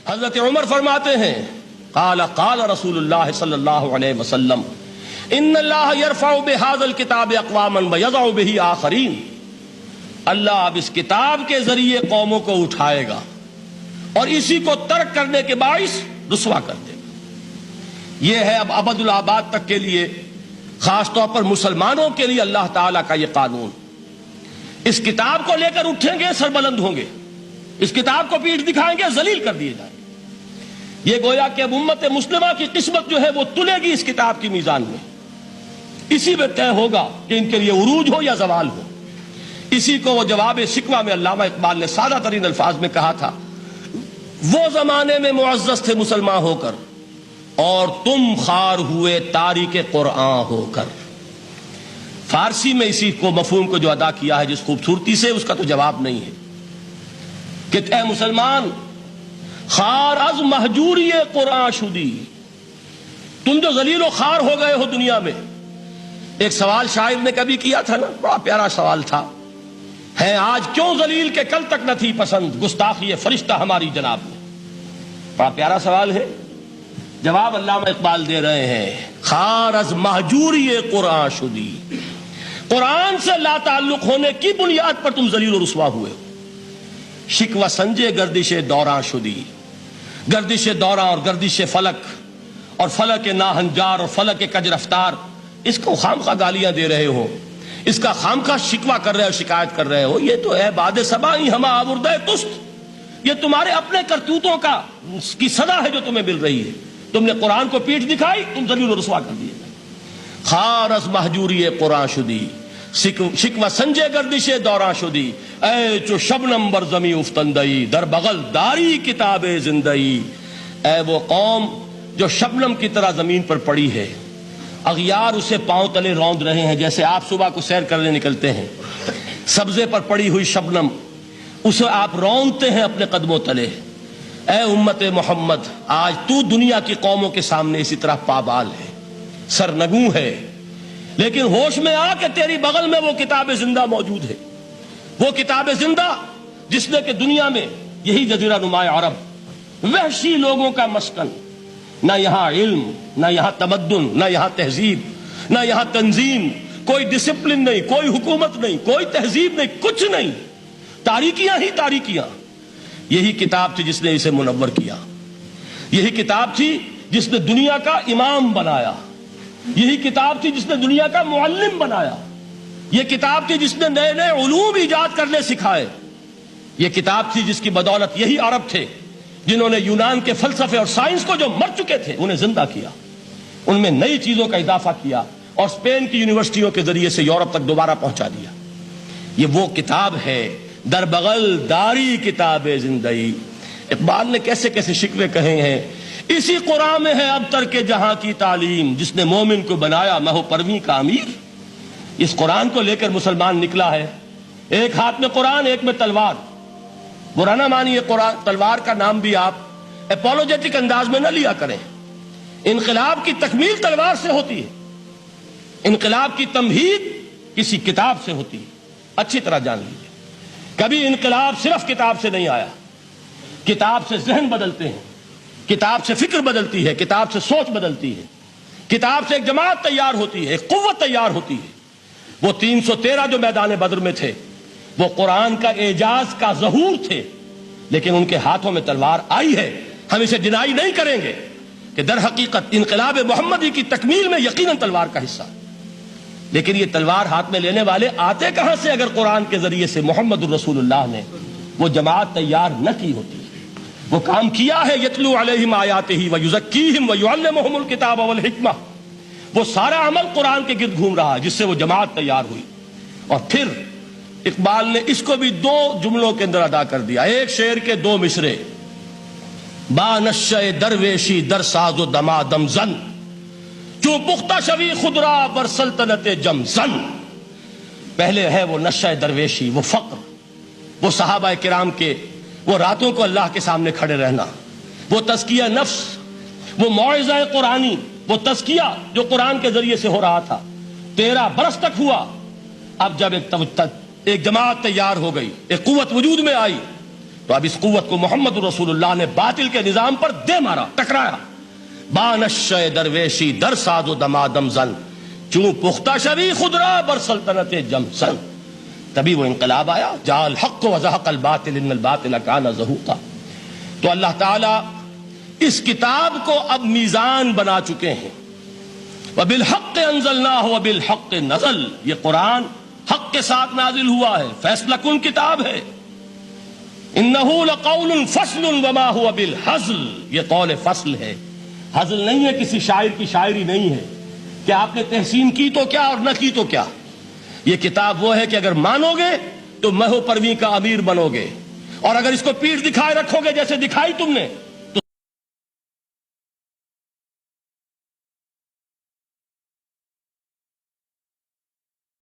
حضرت عمر فرماتے ہیں قال قال رسول اللہ صلی اللہ علیہ وسلم ان اللہ یرفع بہذا الکتاب اقواما ویضع بہ آخرین، اللہ اب اس کتاب کے ذریعے قوموں کو اٹھائے گا اور اسی کو ترک کرنے کے باعث رسوا کر دے گا۔ یہ ہے اب ابد الآباد تک کے لیے، خاص طور پر مسلمانوں کے لیے اللہ تعالیٰ کا یہ قانون۔ اس کتاب کو لے کر اٹھیں گے سربلند ہوں گے، اس کتاب کو پیٹھ دکھائیں گے ذلیل کر دیے جائیں گے۔ یہ گویا کہ اب امت مسلمہ کی قسمت جو ہے وہ تلے گی اس کتاب کی میزان میں، اسی میں طے ہوگا کہ ان کے لیے عروج ہو یا زوال ہو۔ اسی کو وہ جواب شکوہ میں علامہ اقبال نے سادہ ترین الفاظ میں کہا تھا، وہ زمانے میں معزز تھے مسلمان ہو کر اور تم خار ہوئے تاریک قرآن ہو کر۔ فارسی میں اسی کو مفہوم کو جو ادا کیا ہے جس خوبصورتی سے، اس کا تو جواب نہیں ہے کہ اے مسلمان خار از مہجوری قرآن شدی، تم جو ذلیل و خار ہو گئے ہو دنیا میں۔ ایک سوال شاعر نے کبھی کیا تھا نا، بڑا پیارا سوال تھا، ہے آج کیوں ذلیل کہ کل تک نہ تھی پسند گستاخی فرشتہ ہماری جناب میں۔ بڑا پیارا سوال ہے، جواب علامہ اقبال دے رہے ہیں، خار از مہجوری قرآن شدی، قرآن سے لا تعلق ہونے کی بنیاد پر تم ذلیل و رسوا ہوئے ہو۔ شکوہ سنجے گردش دوراں شدی، گردش دوراں اور گردش فلک اور فلک ناہنجار اور فلک کج رفتار، اس کو خامخواہ گالیاں دے رہے ہو، اس کا خامخواہ شکوہ کر رہے ہو، شکایت کر رہے ہو، یہ تو ہے باد صبائی ہما آوردہ تست، یہ تمہارے اپنے کرتوتوں کی سزا ہے جو تمہیں مل رہی ہے۔ تم نے قرآن کو پیٹھ دکھائی، تم ذلیل و رسوا کر دیے۔ خار از مہجوری قرآن شدی، شکوہ سنجے گردش دوراں شدی، اے چو شبنم بر زمیں افتندئی، در بغل داری کتاب زندئی، اے وہ قوم جو شبنم کی طرح زمین پر پڑی ہے، اغیار اسے پاؤں تلے روند رہے ہیں، جیسے آپ صبح کو سیر کرنے نکلتے ہیں، سبزے پر پڑی ہوئی شبنم اسے آپ روندتے ہیں اپنے قدموں تلے۔ اے امت محمد، آج تو دنیا کی قوموں کے سامنے اسی طرح پابال ہے، سرنگوں ہے، لیکن ہوش میں آ کہ تیری بغل میں وہ کتاب زندہ موجود ہے، وہ کتاب زندہ جس نے کہ دنیا میں یہی جزیرہ نما عرب، وحشی لوگوں کا مسکن، نہ یہاں علم، نہ یہاں تمدن، نہ یہاں تہذیب، نہ یہاں تنظیم، کوئی ڈسپلن نہیں، کوئی حکومت نہیں، کوئی تہذیب نہیں، کچھ نہیں، تاریکیاں ہی تاریکیاں۔ یہی کتاب تھی جس نے اسے منور کیا، یہی کتاب تھی جس نے دنیا کا امام بنایا، یہی کتاب تھی جس نے دنیا کا معلم بنایا، یہ کتاب تھی جس نے نئے نئے علوم ایجاد کرنے سکھائے، یہ کتاب تھی جس کی بدولت یہی عرب تھے جنہوں نے یونان کے فلسفے اور سائنس کو جو مر چکے تھے انہیں زندہ کیا، ان میں نئی چیزوں کا اضافہ کیا اور اسپین کی یونیورسٹیوں کے ذریعے سے یورپ تک دوبارہ پہنچا دیا۔ یہ وہ کتاب ہے، در بغل داری کتاب زندئی۔ اقبال نے کیسے کیسے شکوے کہے ہیں، اسی قرآن میں ہے اب تر کے جہاں کی تعلیم، جس نے مومن کو بنایا مہو پرویں کا امیر۔ اس قرآن کو لے کر مسلمان نکلا ہے، ایک ہاتھ میں قرآن، ایک میں تلوار۔ برا نہ مانیے، قرآن تلوار کا نام بھی آپ اپولوجیٹک انداز میں نہ لیا کریں۔ انقلاب کی تکمیل تلوار سے ہوتی ہے، انقلاب کی تمہید کسی کتاب سے ہوتی ہے، اچھی طرح جان لیجیے۔ کبھی انقلاب صرف کتاب سے نہیں آیا، کتاب سے ذہن بدلتے ہیں، کتاب سے فکر بدلتی ہے، کتاب سے سوچ بدلتی ہے، کتاب سے ایک جماعت تیار ہوتی ہے، ایک قوت تیار ہوتی ہے۔ وہ 313 جو میدان بدر میں تھے وہ قرآن کا اعجاز کا ظہور تھے، لیکن ان کے ہاتھوں میں تلوار آئی ہے، ہم اسے ڈینائی نہیں کریں گے کہ در حقیقت انقلاب محمدی کی تکمیل میں یقیناً تلوار کا حصہ۔ لیکن یہ تلوار ہاتھ میں لینے والے آتے کہاں سے اگر قرآن کے ذریعے سے محمد الرسول اللہ نے وہ جماعت تیار نہ کی ہوتی، وہ کام کیا ہے، یتلو علیہم آیاتہ ویزکیہم ویعلمہم الکتاب والحکمہ، وہ سارا عمل قرآن کے گرد گھوم رہا جس سے وہ جماعت تیار ہوئی۔ اور پھر اقبال نے اس کو بھی دو جملوں کے اندر ادا کر دیا، ایک شعر کے دو مصرے، با نشہ درویشی در ساز و دمادم زن، جو پختہ شوی خدرا بر سلطنت جم زن۔ پہلے ہے وہ نشہ درویشی، وہ فقر، وہ صحابہ کرام کے وہ راتوں کو اللہ کے سامنے کھڑے رہنا، وہ تزکیہ نفس، وہ موعظہ قرآنی، وہ تزکیہ جو قرآن کے ذریعے سے ہو رہا تھا 13 برس تک ہوا۔ اب جب ایک جماعت تیار ہو گئی، ایک قوت وجود میں آئی، تو اب اس قوت کو محمد رسول اللہ نے باطل کے نظام پر دے مارا، ٹکرایا. بانش درویشی در ساز و دمادم زن، چوں پختہ شوی خدرا بر سلطنت جم سن. تبھی وہ انقلاب آیا، جاء الحق وزہق الباطل ان الباطل کان زہوقا. تو اللہ تعالی اس کتاب کو اب میزان بنا چکے ہیں. وبالحق انزلناہ وبالحق نزل، یہ قرآن حق کے ساتھ نازل ہوا ہے، فیصلہ کن کتاب ہے. انہ لقول فصل وما هو بالحزل، یہ قول فصل ہے، حزل نہیں ہے، کسی شاعر کی شاعری نہیں ہے کہ آپ نے تحسین کی تو کیا اور نہ کی تو کیا. یہ کتاب وہ ہے کہ اگر مانو گے تو مہو پرویں کا امیر بنو گے، اور اگر اس کو پیٹھ دکھائے رکھو گے جیسے دکھائی تم نے